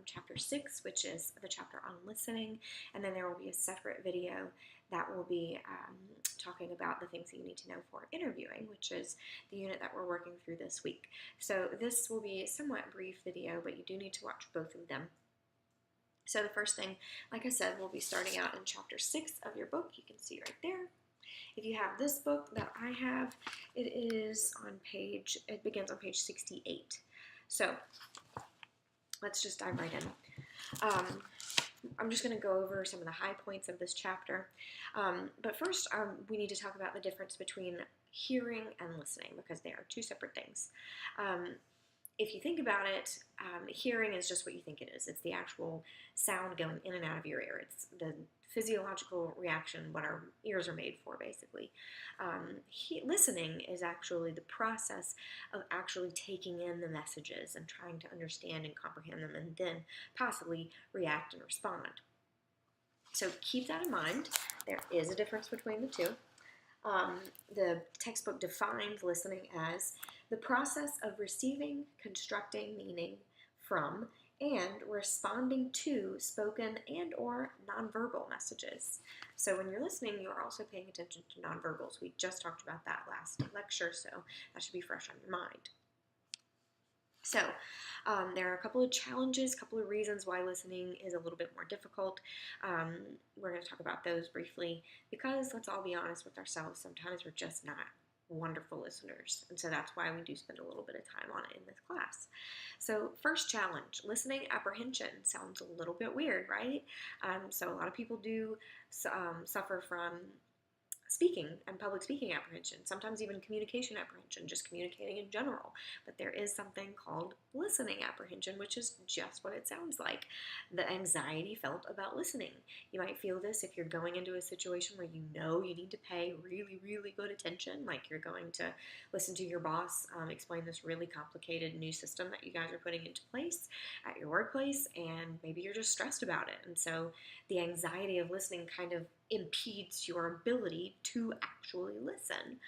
chapter 6, which is the chapter on listening, and then there will be a separate video that will be talking about the things that you need to know for interviewing, which is the unit that we're working through this week. So this will be a somewhat brief video, but you do need to watch both of them. So the first thing, like I said, we'll be starting out in chapter 6 of your book. You can see right there. If you have this book that I have, it begins on page 68. So let's just dive right in. I'm just going to go over some of the high points of this chapter. But first, we need to talk about the difference between hearing and listening, because they are two separate things. If you think about it, hearing is just what you think it is. It's the actual sound going in and out of your ear. It's the physiological reaction, what our ears are made for, basically. Listening is actually the process of actually taking in the messages and trying to understand and comprehend them, and then possibly react and respond. So keep that in mind. There is a difference between the two. The textbook defines listening as the process of receiving, constructing meaning from, and responding to spoken and or nonverbal messages. So when you're listening, you're also paying attention to nonverbals. We just talked about that last lecture, so that should be fresh on your mind. So there are a couple of challenges, a couple of reasons why listening is a little bit more difficult. We're going to talk about those briefly because, let's all be honest with ourselves, sometimes we're just not wonderful listeners, and so that's why we do spend a little bit of time on it in this class. So first challenge, listening apprehension. Sounds a little bit weird, right? So a lot of people do suffer from speaking and public speaking apprehension, sometimes even communication apprehension, just communicating in general. But there is something called listening apprehension, which is just what it sounds like. The anxiety felt about listening. You might feel this if you're going into a situation where you know you need to pay really, really good attention, like you're going to listen to your boss explain this really complicated new system that you guys are putting into place at your workplace, and maybe you're just stressed about it. And so the anxiety of listening kind of impedes your ability to actually listen.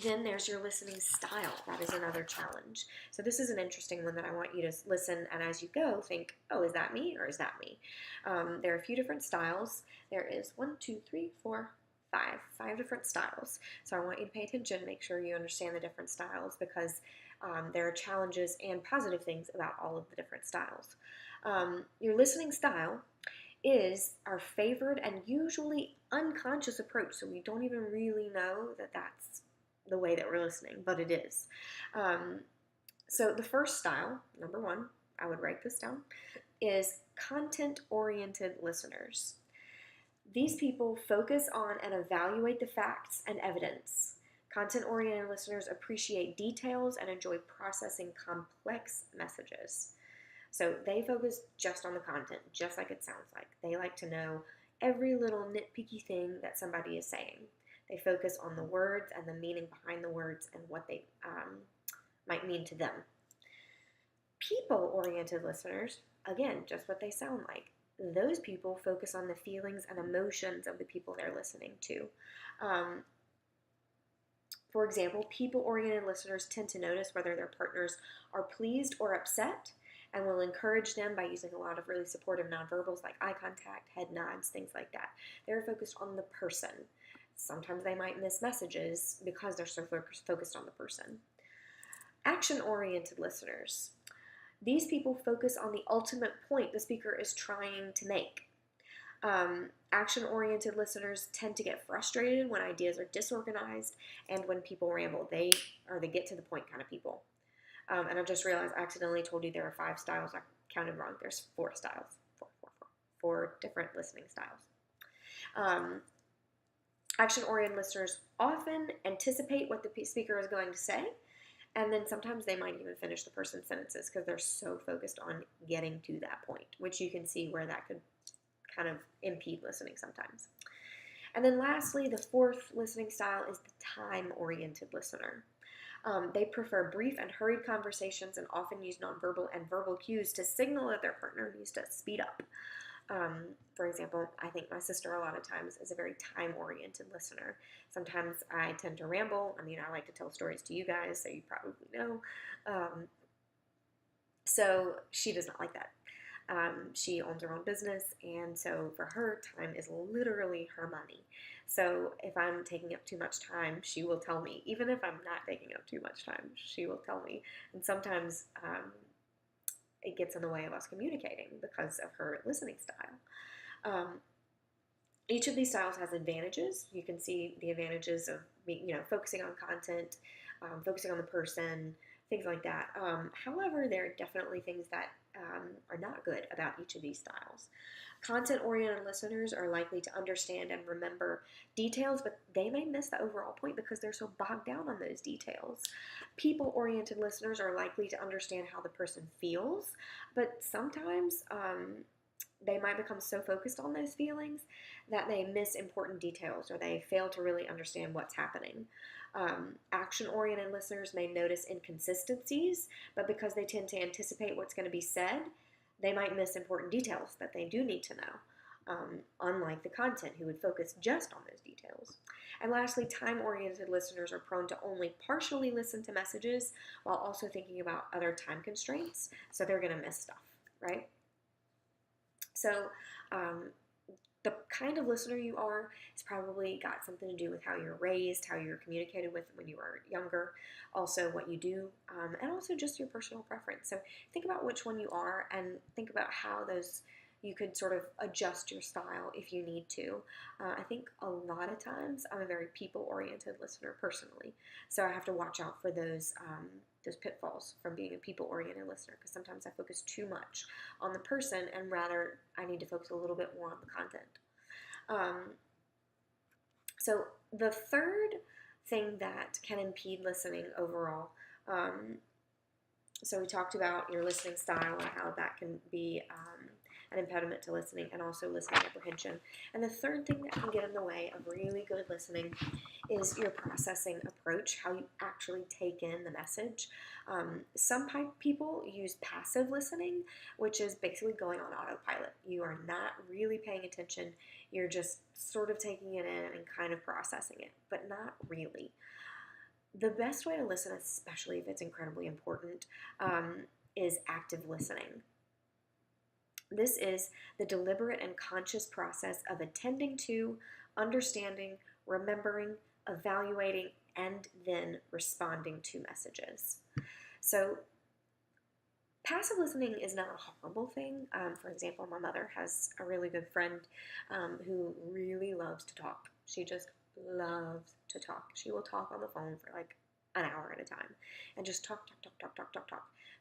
Then there's your listening style. That is another challenge. So this is an interesting one that I want you to listen, and as you go, think, oh, is that me or is that me? There are a few different styles. There is 5 different styles. So I want you to pay attention, make sure you understand the different styles, because there are challenges and positive things about all of the different styles. Your listening style is our favored and usually unconscious approach, so we don't even really know that that's the way that we're listening, but it is. So the first style, number 1, I would write this down, is content-oriented listeners. These people focus on and evaluate the facts and evidence. Content-oriented listeners appreciate details and enjoy processing complex messages. So they focus just on the content, just like it sounds like. They like to know every little nitpicky thing that somebody is saying. They focus on the words and the meaning behind the words and what they might mean to them. People-oriented listeners, again, just what they sound like. Those people focus on the feelings and emotions of the people they're listening to. For example, people-oriented listeners tend to notice whether their partners are pleased or upset, and will encourage them by using a lot of really supportive nonverbals like eye contact, head nods, things like that. They're focused on the person. Sometimes they might miss messages because they're so focused on the person. Action-oriented listeners. These people focus on the ultimate point the speaker is trying to make. Action-oriented listeners tend to get frustrated when ideas are disorganized and when people ramble. They are the get-to-the-point kind of people. And I just realized I accidentally told you there are 5 styles. I counted wrong. There's 4 styles. 4 different listening styles. Action-oriented listeners often anticipate what the speaker is going to say, and then sometimes they might even finish the person's sentences because they're so focused on getting to that point, which you can see where that could kind of impede listening sometimes. And then lastly, the 4th listening style is the time-oriented listener. They prefer brief and hurried conversations and often use nonverbal and verbal cues to signal that their partner needs to speed up. For example, I think my sister a lot of times is a very time-oriented listener. Sometimes I tend to ramble. I mean, I like to tell stories to you guys, so you probably know. So she does not like that. She owns her own business, and so for her, time is literally her money. So if I'm taking up too much time, she will tell me. Even if I'm not taking up too much time, she will tell me. And sometimes it gets in the way of us communicating because of her listening style. Each of these styles has advantages. You can see the advantages of focusing on content, focusing on the person, things like that. However, there are definitely things that are not good about each of these styles. Content-oriented listeners are likely to understand and remember details, but they may miss the overall point because they're so bogged down on those details. People-oriented listeners are likely to understand how the person feels, but sometimes they might become so focused on those feelings that they miss important details or they fail to really understand what's happening. Action-oriented listeners may notice inconsistencies, but because they tend to anticipate what's going to be said, they might miss important details that they do need to know, unlike the content who would focus just on those details. And lastly, time-oriented listeners are prone to only partially listen to messages while also thinking about other time constraints, so they're going to miss stuff, right? So the kind of listener you are has probably got something to do with how you're raised, how you're communicated with when you were younger, also what you do, and also just your personal preference. So think about which one you are and think about how those you could sort of adjust your style if you need to. I think a lot of times I'm a very people-oriented listener personally, so I have to watch out for those pitfalls from being a people-oriented listener because sometimes I focus too much on the person and rather I need to focus a little bit more on the content. So the third thing that can impede listening overall, so we talked about your listening style and how that can be an impediment to listening and also listening apprehension. And the third thing that can get in the way of really good listening is your processing approach, how you actually take in the message. Some people use passive listening, which is basically going on autopilot. You are not really paying attention. You're just sort of taking it in and kind of processing it, but not really. The best way to listen, especially if it's incredibly important, is active listening. This is the deliberate and conscious process of attending to, understanding, remembering, evaluating, and then responding to messages. So passive listening is not a horrible thing. For example, my mother has a really good friend who really loves to talk. She just loves to talk. She will talk on the phone for like an hour at a time and just talk.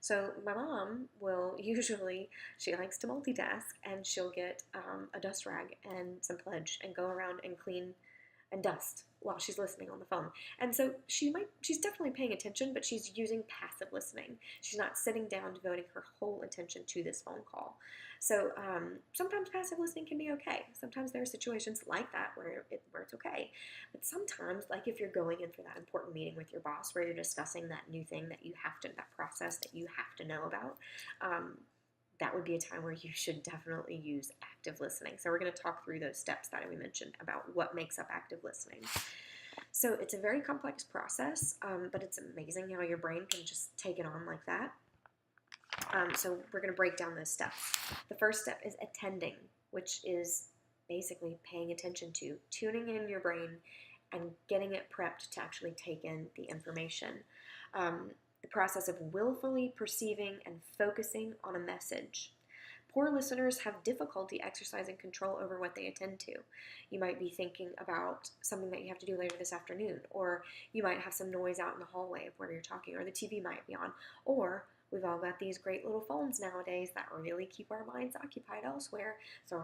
So my mom will usually, she likes to multitask and she'll get a dust rag and some Pledge and go around and clean and dust while she's listening on the phone. And so she's definitely paying attention, but she's using passive listening. She's not sitting down devoting her whole attention to this phone call. So sometimes passive listening can be okay. Sometimes there are situations like that where it's okay. But sometimes, like if you're going in for that important meeting with your boss where you're discussing that new thing that process that you have to know about, that would be a time where you should definitely use active listening. So we're going to talk through those steps that we mentioned about what makes up active listening. So it's a very complex process, but it's amazing how your brain can just take it on like that. So we're going to break down those steps. The first step is attending, which is basically paying attention to, tuning in your brain and getting it prepped to actually take in the information. The process of willfully perceiving and focusing on a message. Poor listeners have difficulty exercising control over what they attend to. You might be thinking about something that you have to do later this afternoon, or you might have some noise out in the hallway of where you're talking, or the TV might be on, or we've all got these great little phones nowadays that really keep our minds occupied elsewhere. So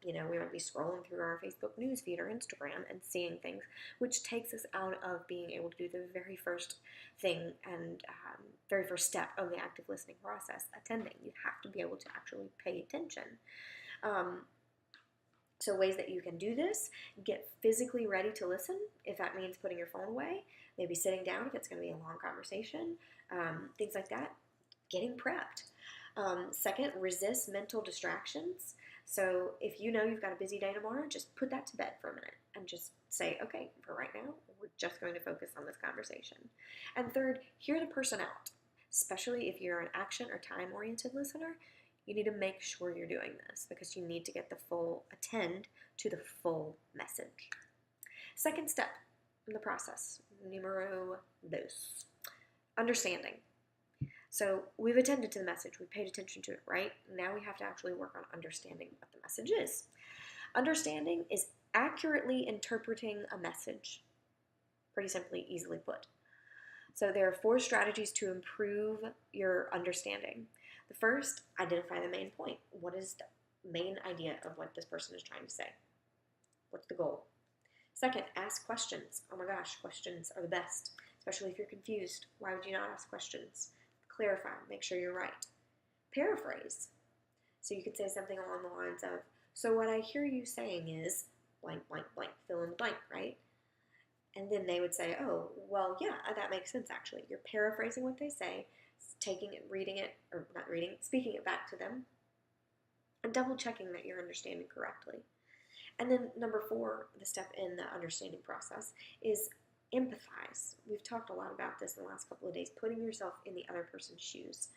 we might be scrolling through our Facebook news feed or Instagram and seeing things, which takes us out of being able to do the very first thing and very first step of the active listening process, attending. You have to be able to actually pay attention. So ways that you can do this: get physically ready to listen, if that means putting your phone away, maybe sitting down if it's going to be a long conversation, things like that. Getting prepped. Second, resist mental distractions. So if you know you've got a busy day tomorrow, just put that to bed for a minute and just say, okay, for right now, we're just going to focus on this conversation. And third, hear the person out. Especially if you're an action or time-oriented listener, you need to make sure you're doing this because you need to get attend to the full message. Second step in the process, numero dos, understanding. So we've attended to the message, we've paid attention to it, right? Now we have to actually work on understanding what the message is. Understanding is accurately interpreting a message. Pretty simply, easily put. So there are 4 strategies to improve your understanding. The first, identify the main point. What is the main idea of what this person is trying to say? What's the goal? Second, ask questions. Oh my gosh, questions are the best, especially if you're confused. Why would you not ask questions? Clarify, make sure you're right. Paraphrase. So you could say something along the lines of, so what I hear you saying is blank, blank, blank, fill in the blank, right? And then they would say, oh, well, yeah, that makes sense, actually. You're paraphrasing what they say, taking it, speaking it back to them, and double checking that you're understanding correctly. And then number 4, the step in the understanding process, is empathize. We've talked a lot about this in the last couple of days, putting yourself in the other person's shoes.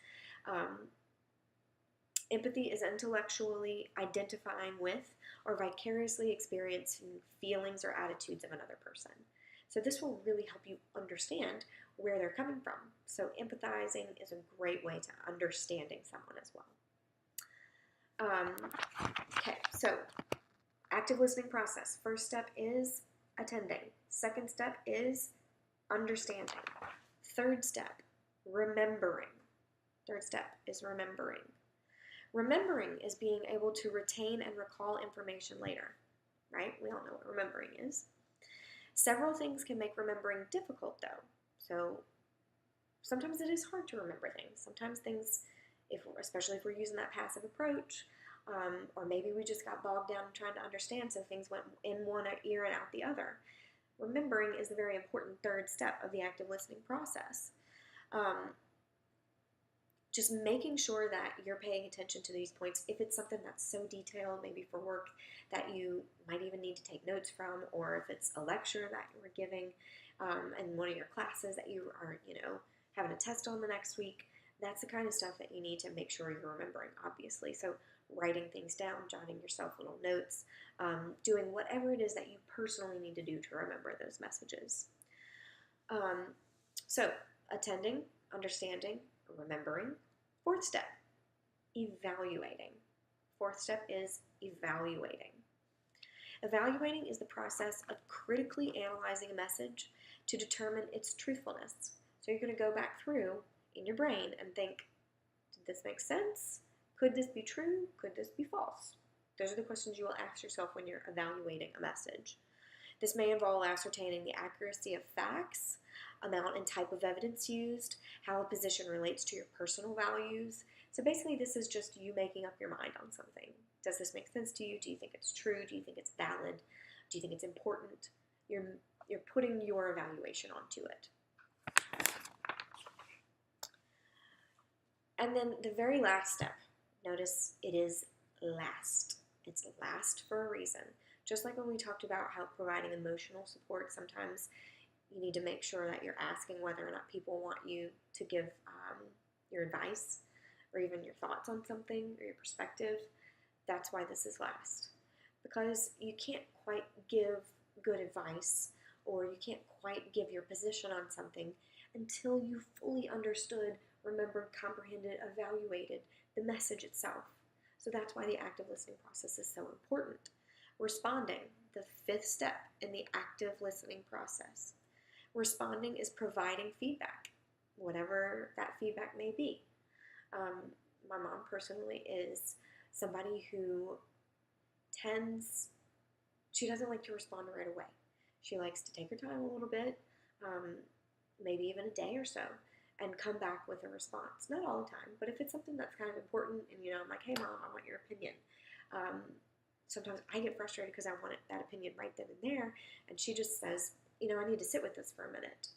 Empathy is intellectually identifying with or vicariously experiencing feelings or attitudes of another person. So this will really help you understand where they're coming from. So empathizing is a great way to understanding someone as well. Okay, so active listening process. First step is attending. Second step is understanding. Third step, remembering. Third step is remembering. Remembering is being able to retain and recall information later, right? We all know what remembering is. Several things can make remembering difficult, though. So sometimes it is hard to remember things. Sometimes things, especially if we're using that passive approach, or maybe we just got bogged down trying to understand, so things went in one ear and out the other. Remembering is the very important third step of the active listening process. Just making sure that you're paying attention to these points. If it's something that's so detailed, maybe for work, that you might even need to take notes from, or if it's a lecture that you were giving in one of your classes that you are, having a test on the next week, that's the kind of stuff that you need to make sure you're remembering, obviously. So writing things down, jotting yourself little notes, doing whatever it is that you personally need to do to remember those messages. So attending, understanding, remembering. Fourth step, evaluating. Fourth step is evaluating. Evaluating is the process of critically analyzing a message to determine its truthfulness. So you're going to go back through in your brain and think, did this make sense? Could this be true? Could this be false? Those are the questions you will ask yourself when you're evaluating a message. This may involve ascertaining the accuracy of facts, amount and type of evidence used, how a position relates to your personal values. So basically this is just you making up your mind on something. Does this make sense to you? Do you think it's true? Do you think it's valid? Do you think it's important? You're putting your evaluation onto it. And then the very last step, notice it is last. It's last for a reason. Just like when we talked about how providing emotional support, sometimes you need to make sure that you're asking whether or not people want you to give your advice or even your thoughts on something or your perspective. That's why this is last. Because you can't quite give good advice or you can't quite give your position on something until you fully understood, remembered, comprehended, evaluated the message itself. So that's why the active listening process is so important. Responding, the fifth step in the active listening process. Responding is providing feedback, whatever that feedback may be. My mom personally is somebody who she doesn't like to respond right away. She likes to take her time a little bit, maybe even a day or so, and come back with a response. Not all the time, but if it's something that's kind of important and, I'm like, hey, Mom, I want your opinion. Sometimes I get frustrated because I want that opinion right then and there, and she just says, I need to sit with this for a minute.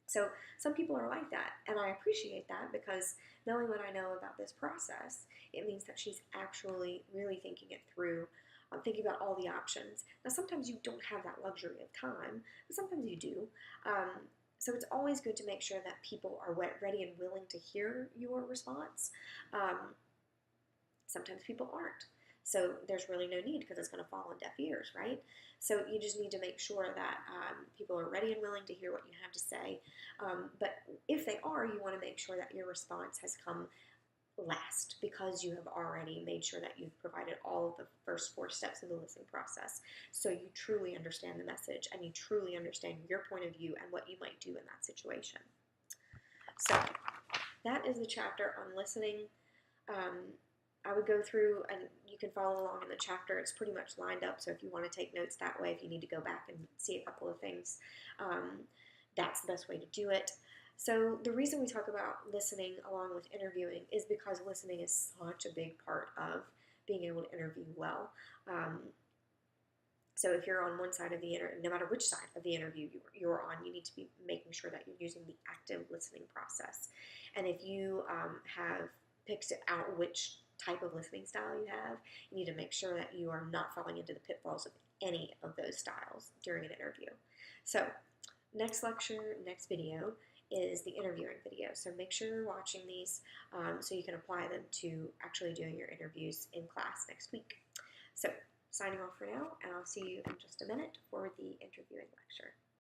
So some people are like that, and I appreciate that because knowing what I know about this process, it means that she's actually really thinking it through, thinking about all the options. Now, sometimes you don't have that luxury of time, but sometimes you do. So it's always good to make sure that people are ready and willing to hear your response. Sometimes people aren't. So there's really no need because it's going to fall on deaf ears, right? So you just need to make sure that people are ready and willing to hear what you have to say. But if they are, you want to make sure that your response has come last because you have already made sure that you've provided all of the first 4 steps of the listening process. So you truly understand the message and you truly understand your point of view and what you might do in that situation. So that is the chapter on listening. I would go through, and you can follow along in the chapter. It's pretty much lined up, so if you want to take notes that way, if you need to go back and see a couple of things, that's the best way to do it. So the reason we talk about listening along with interviewing is because listening is such a big part of being able to interview well. So if you're on one side of the interview, no matter which side of the interview you're on, you need to be making sure that you're using the active listening process. And if you have picked out which type of listening style you have, you need to make sure that you are not falling into the pitfalls of any of those styles during an interview. So next lecture, next video is the interviewing video. So make sure you're watching these so you can apply them to actually doing your interviews in class next week. So signing off for now, and I'll see you in just a minute for the interviewing lecture.